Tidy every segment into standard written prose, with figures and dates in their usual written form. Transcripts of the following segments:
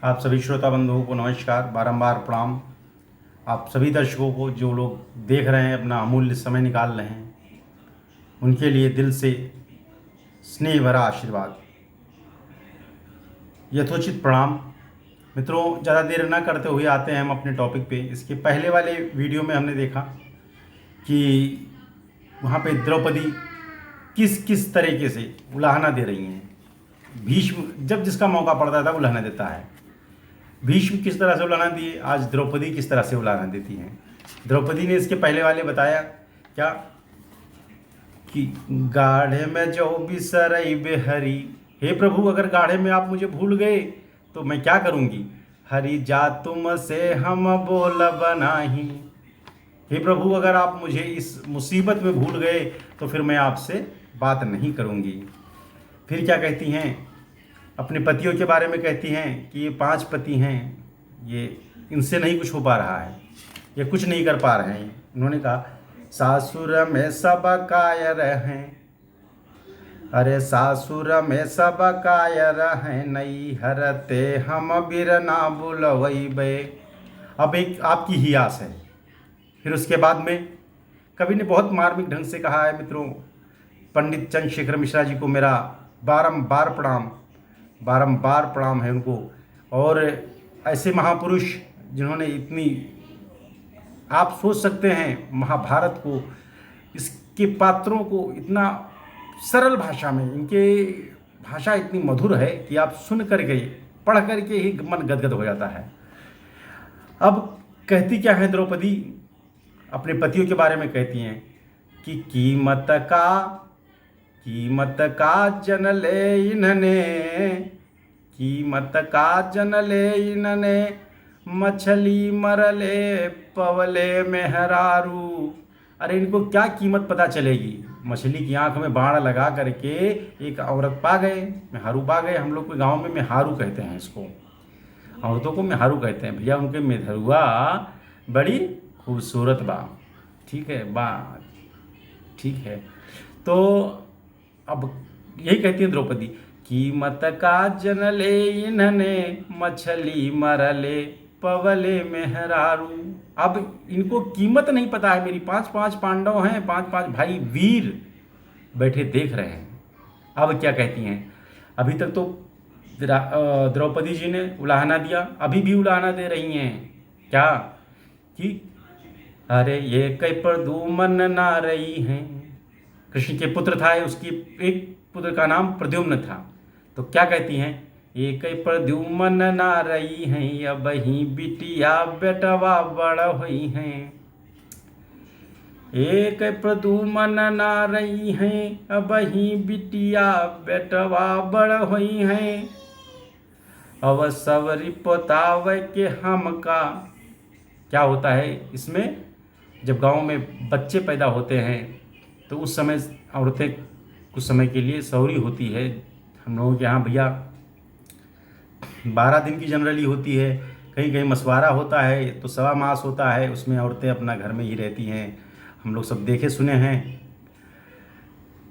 आप सभी श्रोता बंधुओं को नमस्कार, बारंबार प्रणाम। आप सभी दर्शकों को जो लोग देख रहे हैं, अपना अमूल्य समय निकाल रहे हैं, उनके लिए दिल से स्नेह भरा आशीर्वाद, यथोचित प्रणाम। मित्रों, ज़्यादा देर न करते हुए आते हैं हम अपने टॉपिक पे। इसके पहले वाले वीडियो में हमने देखा कि वहाँ पे द्रौपदी किस किस तरीके से उलाहना दे रही हैं। भीष्म जब जिसका मौका पड़ता था उलाहना देता है। भीष्म किस तरह से उलाहना दिए, आज द्रौपदी किस तरह से उलाहना देती हैं। द्रौपदी ने इसके पहले वाले बताया क्या कि गाढ़े में जो बिसरई बेहरी, हे प्रभु अगर गाढ़े में आप मुझे भूल गए तो मैं क्या करूंगी। हरि जा तुम से हम बोल बनाही, हे प्रभु अगर आप मुझे इस मुसीबत में भूल गए तो फिर मैं आपसे बात नहीं करूंगी। फिर क्या कहती हैं, अपने पतियों के बारे में कहती हैं कि ये 5 पति हैं, ये इनसे नहीं कुछ हो पा रहा है, ये कुछ नहीं कर पा रहे हैं। उन्होंने कहा सासुर में सब कायर हैं, अरे सासुर में सब कायर हैं, नहीं हरते हम बिरना बुलवई बे। अब एक आपकी ही आस है। फिर उसके बाद में कवि ने बहुत मार्मिक ढंग से कहा है मित्रों, पंडित चंद्रशेखर मिश्रा जी को मेरा बारंबार प्रणाम, बारंबार प्रणाम है उनको। और ऐसे महापुरुष जिन्होंने इतनी, आप सोच सकते हैं महाभारत को, इसके पात्रों को इतना सरल भाषा में, इनके भाषा इतनी मधुर है कि आप सुन करके, पढ़ करके ही मन गदगद हो जाता है। अब कहती क्या है द्रौपदी, अपने पतियों के बारे में कहती हैं कि कीमत का जन ले इन्हने, कीमत का जन ले इन्हने, मछली मरले पवले मेहरारू। अरे इनको क्या कीमत पता चलेगी, मछली की आंख में बाण लगा करके एक औरत पा गए, मेहारू पा गए। हम लोग के गांव में मेहारू कहते हैं इसको, औरतों को मेहारू कहते हैं। भैया उनके मेहरुआ बड़ी खूबसूरत बा, ठीक है बा, ठीक है। तो अब यही कहती है द्रौपदी, कीमत का जन ले इन्हने, मछली मरले पवले मेहरारू। अब इनको कीमत नहीं पता है। मेरी 5-5 पांडव हैं, 5-5 भाई वीर बैठे देख रहे हैं। अब क्या कहती हैं, अभी तक तो द्रौपदी जी ने उलाहना दिया, अभी भी उलाहना दे रही हैं क्या कि अरे ये कई प्रद्युम्न ना रही हैं। कृष्ण के पुत्र था, उसकी एक पुत्र का नाम प्रद्युम्न था। तो क्या कहती हैं, एक प्रद्युम्न ना रही हैं, अब ही बिटिया बेटवा बड़ हुई हैं। एक प्रद्युम्न ना रही हैं, अब ही बिटिया बेटवा बड़ हुई हैं। अब सवरी पोताव के हमका। क्या होता है इसमें, जब गांव में बच्चे पैदा होते हैं तो उस समय औरतें कुछ समय के लिए सौरी होती है। हम लोगों के यहाँ भैया 12 दिन की जनरली होती है, कहीं कहीं मसवारा होता है तो सवा मास होता है, उसमें औरतें अपना घर में ही रहती हैं। हम लोग सब देखे सुने हैं।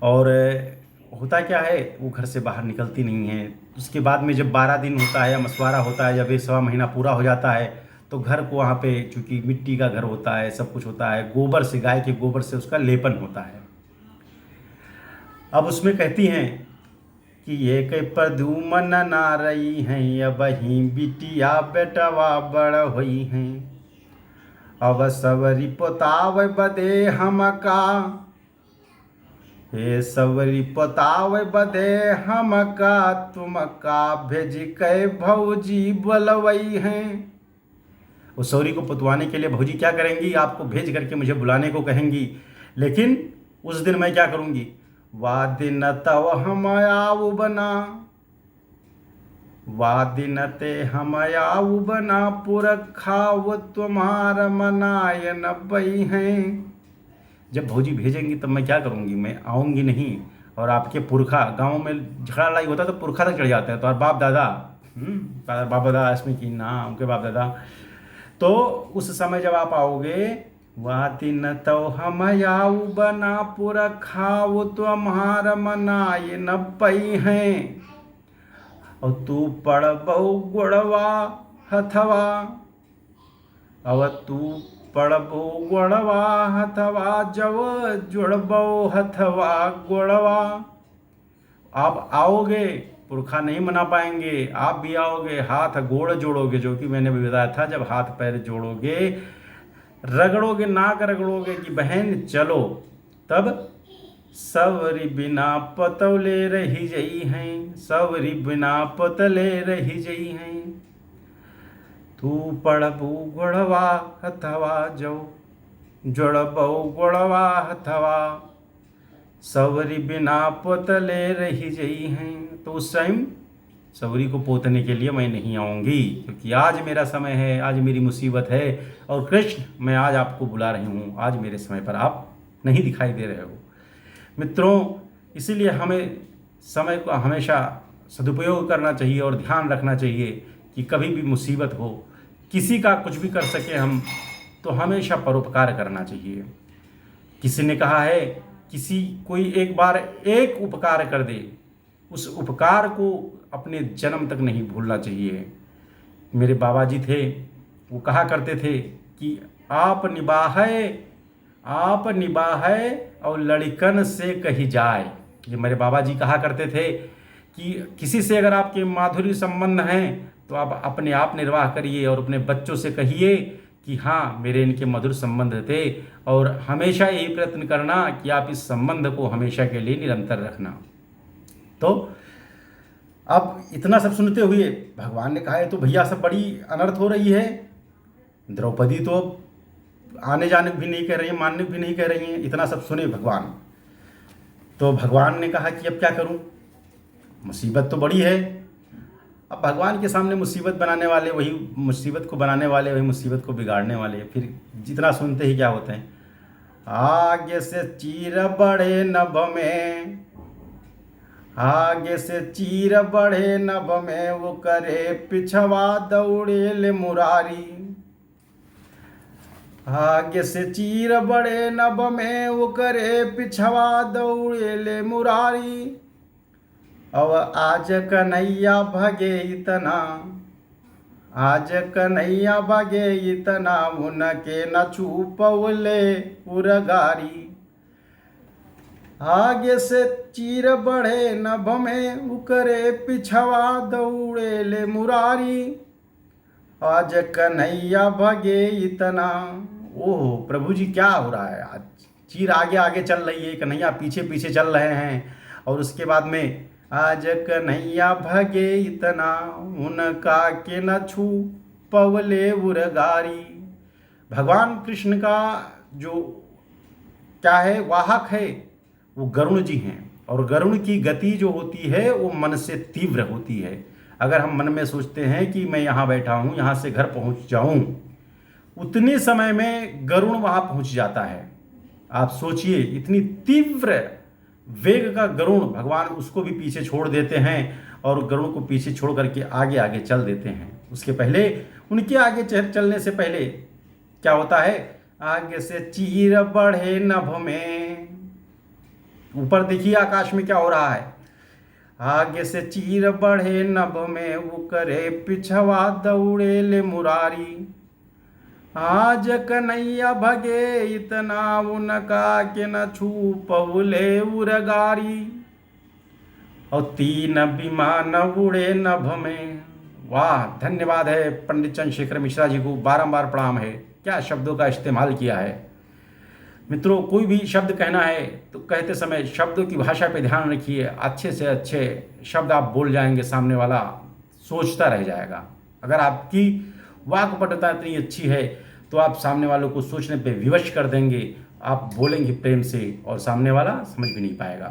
और होता क्या है, वो घर से बाहर निकलती नहीं है। उसके बाद में जब 12 दिन होता है या मसवारा होता है, जब ये सवा महीना पूरा हो जाता है तो घर को, वहाँ पे चूँकि मिट्टी का घर होता है, सब कुछ होता है, गोबर से, गाय के गोबर से उसका लेपन होता है। अब उसमें कहती हैं कि ये कई प्रद्युम्न ना रही हैं, अब ही बिटिया बेटवा बड़ हुई हैं। अब सवरी पोताव बदे हमका, हे सवरी पोताव बदे हमका, तुमका भेज के भौजी बुलवई हैं। वो सौरी को पुतवाने के लिए भौजी क्या करेंगी, आपको भेज करके मुझे बुलाने को कहेंगी। लेकिन उस दिन मैं क्या करूंगी, वा दिन तव हम आऊ बना, वा दिन ते हम आऊ बना, पुरखा वो तुम्हार मनायन बई हैं। जब भौजी भेजेंगी तब मैं क्या करूंगी, मैं आऊंगी नहीं। और आपके पुरखा, गांव में झगड़ा लड़ाई होता है तो पुरखा तक चढ़ जाते हैं, तो और बाप दादा, बाप दादा इसमें की ना, उनके बाप दादा। तो उस समय जब आप आओगे, वह दिन तो हम आऊ बना, पुरखा वो तुम्हार मनाए न पई हैं। और तू पड़बौ गुड़वा हथवा, अब तू पड़बौ गुड़वा हथवा, जब जुड़बौ हथवा गुड़वा। आप आओगे, पुरखा नहीं मना पाएंगे, आप भी आओगे, हाथ गोड़ जोड़ोगे, जो कि मैंने भी बताया था, जब हाथ पैर जोड़ोगे, रगड़ोगे, नाक रगड़ोगे कि बहन चलो, तब सवरी बिना पतले रही जई हैं, सवरी बिना पतले रही जई हैं। तू पड़बू गुड़वा हथवा, जो जुड़बौ गुड़वा हथवा, सवरी बिना पोतले रही जई हैं। तो उस टाइम सवरी को पोतने के लिए मैं नहीं आऊँगी, क्योंकि आज मेरा समय है, आज मेरी मुसीबत है, और कृष्ण मैं आज आपको बुला रही हूँ, आज मेरे समय पर आप नहीं दिखाई दे रहे हो। मित्रों, इसीलिए हमें समय का हमेशा सदुपयोग करना चाहिए और ध्यान रखना चाहिए कि कभी भी मुसीबत हो, किसी का कुछ भी कर सके हम, तो हमेशा परोपकार करना चाहिए। किसी ने कहा है, किसी कोई एक बार एक उपकार कर दे, उस उपकार को अपने जन्म तक नहीं भूलना चाहिए। मेरे बाबा जी थे, वो कहा करते थे कि आप निभाए और लड़कन से कही जाए। ये मेरे बाबा जी कहा करते थे कि किसी से अगर आपके माधुरी संबंध हैं तो आप अपने आप निर्वाह करिए, और अपने बच्चों से कहिए कि हाँ, मेरे इनके मधुर संबंध थे, और हमेशा यही प्रयत्न करना कि आप इस संबंध को हमेशा के लिए निरंतर रखना। तो अब इतना सब सुनते हुए भगवान ने कहा है तो भैया सब बड़ी अनर्थ हो रही है, द्रौपदी तो आने जाने भी नहीं कह रही है, मानने भी नहीं कह रही हैं। इतना सब सुने भगवान, तो भगवान ने कहा कि अब क्या करूं, मुसीबत तो बड़ी है। अब भगवान के सामने मुसीबत बनाने वाले वही मुसीबत को बनाने वाले, वही मुसीबत को बिगाड़ने वाले, फिर जितना सुनते ही क्या होते हैं। आगे से चीर बढ़े नभ में, आगे से चीर बढ़े नभ में, वो करे पिछवा दौड़े ले मुरारी। आगे से चीर बढ़े नभ में, वो करे पिछवा दौड़े ले मुरारी। अब आज कन्हैया भगे इतना, आज कन्हैया भगे इतना, उनके न छुपवले उरगारी। आगे से चीर बढ़े नभ में, उकरे पिछवा दौड़े ले मुरारी। आज कन्हैया भगे इतना। ओह प्रभु जी, क्या हो रहा है आज? चीर आगे आगे चल रही है, कन्हैया पीछे पीछे चल रहे हैं, और उसके बाद में आज कन्हैया भगे इतना, उनका के न छू पवले उरगारी। भगवान कृष्ण का जो क्या है, वाहक है, वो गरुण जी हैं, और गरुण की गति जो होती है वो मन से तीव्र होती है। अगर हम मन में सोचते हैं कि मैं यहाँ बैठा हूँ, यहाँ से घर पहुँच जाऊँ, उतने समय में गरुण वहाँ पहुँच जाता है। आप सोचिए, इतनी तीव्र वेग का गरुण, भगवान उसको भी पीछे छोड़ देते हैं, और गरुण को पीछे छोड़ करके आगे आगे चल देते हैं। उसके पहले, उनके आगे चलने से पहले क्या होता है, आगे से चीर बढ़े नभ में। ऊपर देखिए आकाश में क्या हो रहा है, आगे से चीर बढ़े नभ में, वो करे पिछवा दौड़े ले मुरारी। आज कन्हैया भगे इतना, उनका के न छू पवले उरगारी। और तीन विमान उड़े नभ में। वाह, धन्यवाद है पंडित चंद्रशेखर मिश्रा जी को, बारंबार प्रणाम है, क्या शब्दों का इस्तेमाल किया है। मित्रों, कोई भी शब्द कहना है तो कहते समय शब्दों की भाषा पे ध्यान रखिए, अच्छे से अच्छे शब्द आप बोल जाएंगे, सामने वाला सोचता रह जाएगा। अगर आपकी वाक्पटुता इतनी अच्छी है तो आप सामने वालों को सोचने पे विवश कर देंगे, आप बोलेंगे प्रेम से, और सामने वाला समझ भी नहीं पाएगा।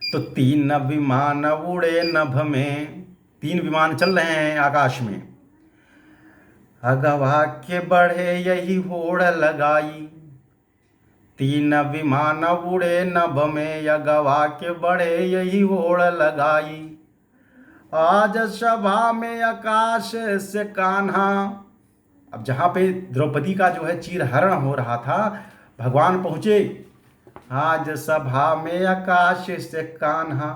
तो तीन विमान उड़े नभ में, तीन विमान चल रहे हैं आकाश में। अगवा के बढ़े यही होड़ लगाई, तीन विमान उड़े नभ में, अगवा के बढ़े यही होड़ लगाई। आज सभा में आकाश से कान्हा। अब जहाँ पे द्रौपदी का जो है चीरहरण हो रहा था, भगवान पहुँचे। आज सभा में आकाश से कान्हा,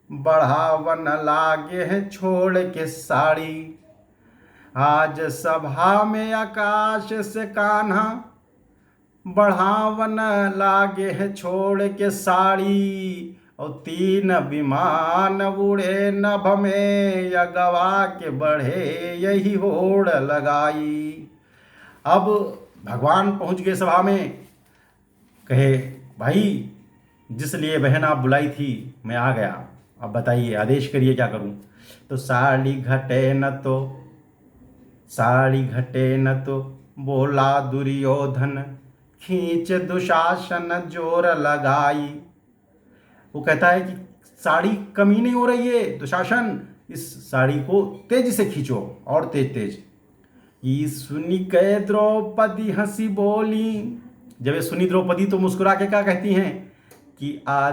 बढ़ावन लागे है छोड़ के साड़ी। आज सभा में आकाश से कान्हा बढ़ावन लागे है छोड़ के साड़ी। और 3 विमान उड़े नभ में अगवा के बढ़े यही होड़ लगाई। अब भगवान पहुंच गए सभा में, कहे भाई जिस लिए बहन आप बुलाई थी मैं आ गया, अब बताइए आदेश करिए क्या करूं। तो साड़ी घटे न तो बोला दुर्योधन खींच दुशासन जोर लगाई। वो कहता है कि साड़ी कमी नहीं हो रही है दुशासन, इस साड़ी को तेजी से खींचो और तेज तेज। ये सुनी के द्रौपदी हंसी बोली। जब ये सुनी द्रौपदी तो मुस्कुरा के क्या कहती हैं कि आ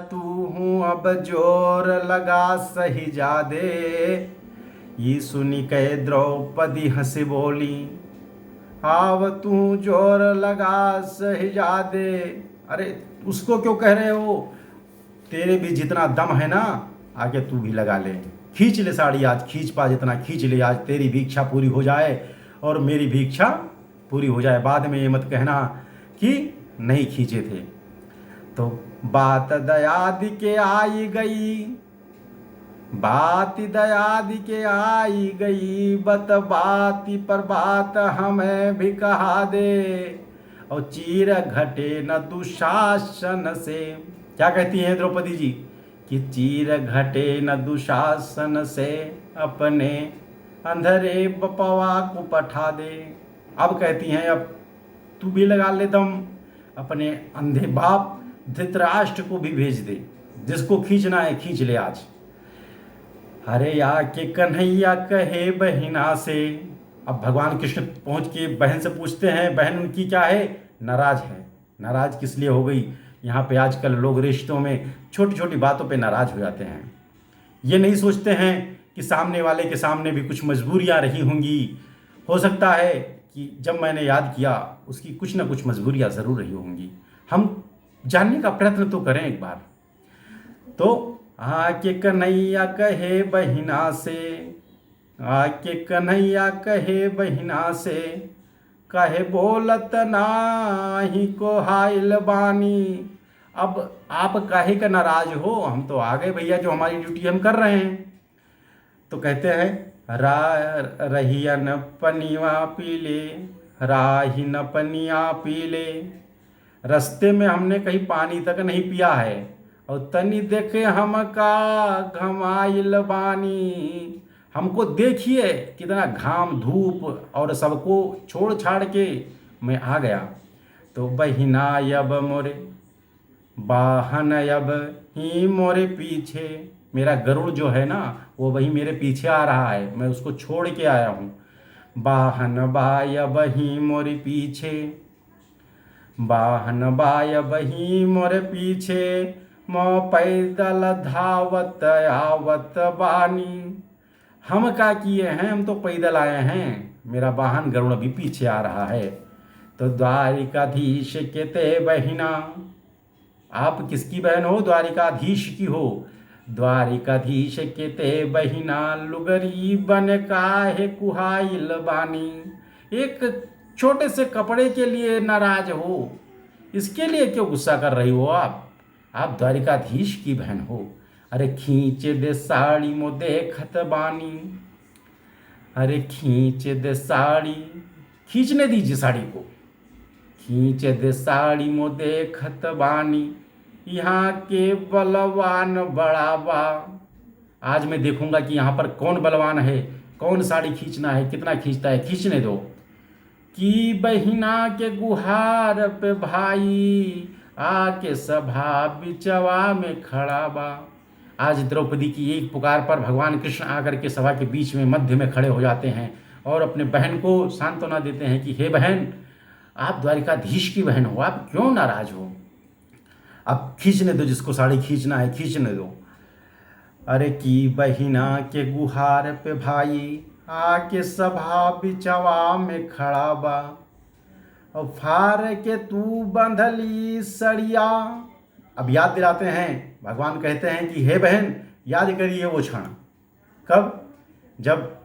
तू हूँ अब जोर लगा सही जा दे। ये सुनी के द्रौपदी हंसी बोली, आव तू जोर लगा सही जा दे। अरे उसको क्यों कह रहे हो, तेरे भी जितना दम है ना आगे तू भी लगा ले, खींच ले साड़ी, आज खींच पा जितना खींच ले, आज तेरी भी इच्छा पूरी हो जाए और मेरी भी इच्छा पूरी हो जाए। बाद में ये मत कहना कि नहीं खींचे थे। तो बात दयादि के आई गई, बत बाती पर बात हमें भी कहा दे। और चीर घटे न दुशासन से, क्या कहती हैं द्रौपदी जी कि चीर घटे न दुशासन से अपने अंधरे बपवा को पठा दे। अब कहती हैं अब तू भी लगा ले दम, अपने अंधे बाप धृतराष्ट्र को भी भेज दे, जिसको खींचना है खींच ले आज। अरे या के कन्हैया कहे बहिना से। अब भगवान कृष्ण पहुंच के बहन से पूछते हैं, बहन उनकी क्या है, नाराज है। नाराज किस लिए हो गई, यहाँ पे आजकल लोग रिश्तों में छोटी छोटी बातों पे नाराज हो जाते हैं। ये नहीं सोचते हैं कि सामने वाले के सामने भी कुछ मजबूरियाँ रही होंगी। हो सकता है कि जब मैंने याद किया उसकी कुछ ना कुछ मजबूरियाँ ज़रूर रही होंगी। हम जानने का प्रयत्न तो करें एक बार। तो आके कन्हैया कहे बहिना से, आके कन्हैया कहे बहिना से, कहे बोलत नाही को हाइल बानी। अब आप काहे का नाराज हो, हम तो आ गए भैया, जो हमारी ड्यूटी हम कर रहे हैं। तो कहते हैं रहियन पनिया पीले, राही न पनिया पीले। रास्ते में हमने कहीं पानी तक नहीं पिया है और तनी देखे हमका घमाइल बानी। हमको देखिए कितना घाम धूप और सबको छोड़ छाड़ के मैं आ गया। तो बहिना अब मोरे वाहन अब ही मोरे पीछे, मेरा गरुड़ जो है ना वो वही मेरे पीछे आ रहा है, मैं उसको छोड़ के आया हूँ। वाहन बाय बही मोरे पीछे, वाहन बाय बही मोरे पीछे, मो पैदल धावत आवत बानी। हम क्या किए हैं, हम तो पैदल आए हैं, मेरा वाहन गरुड़ भी पीछे आ रहा है। तो द्वारिकाधीश के ते बहिना, आप किसकी बहन हो, द्वारिकाधीश की हो। द्वारिकाधीश के ते बहिना, लुगरी बन काहे कुहाइल बानी। एक छोटे से कपड़े के लिए नाराज हो, इसके लिए क्यों गुस्सा कर रही हो आप द्वारिकाधीश की बहन हो। अरे खींच दे साड़ी मो देखत बानी, अरे खींच दे साड़ी, खींचने दीजिए साड़ी को, खींच दे साड़ी मो देखत बानी। यहाँ के बलवान बड़ा बा, आज मैं देखूंगा कि यहाँ पर कौन बलवान है, कौन साड़ी खींचना है, कितना खींचता है, खींचने दो। कि बहिना के गुहार पे भाई, आके सभा बिचवा में खड़ा बा। आज द्रौपदी की एक पुकार पर भगवान कृष्ण आकर के सभा के बीच में मध्य में खड़े हो जाते हैं और अपने बहन को सांत्वना देते हैं कि हे बहन, आप द्वारिकाधीश की बहन हो, आप क्यों नाराज हो, अब खींचने दो, जिसको साड़ी खींचना है खींचने दो। अरे की बहिना के गुहार पे भाई, आके सभा बिचवा में खड़ा बा। और फार के तू बंधली सड़िया। अब याद दिलाते हैं भगवान कहते हैं कि हे बहन, याद करिए वो क्षण। कब? जब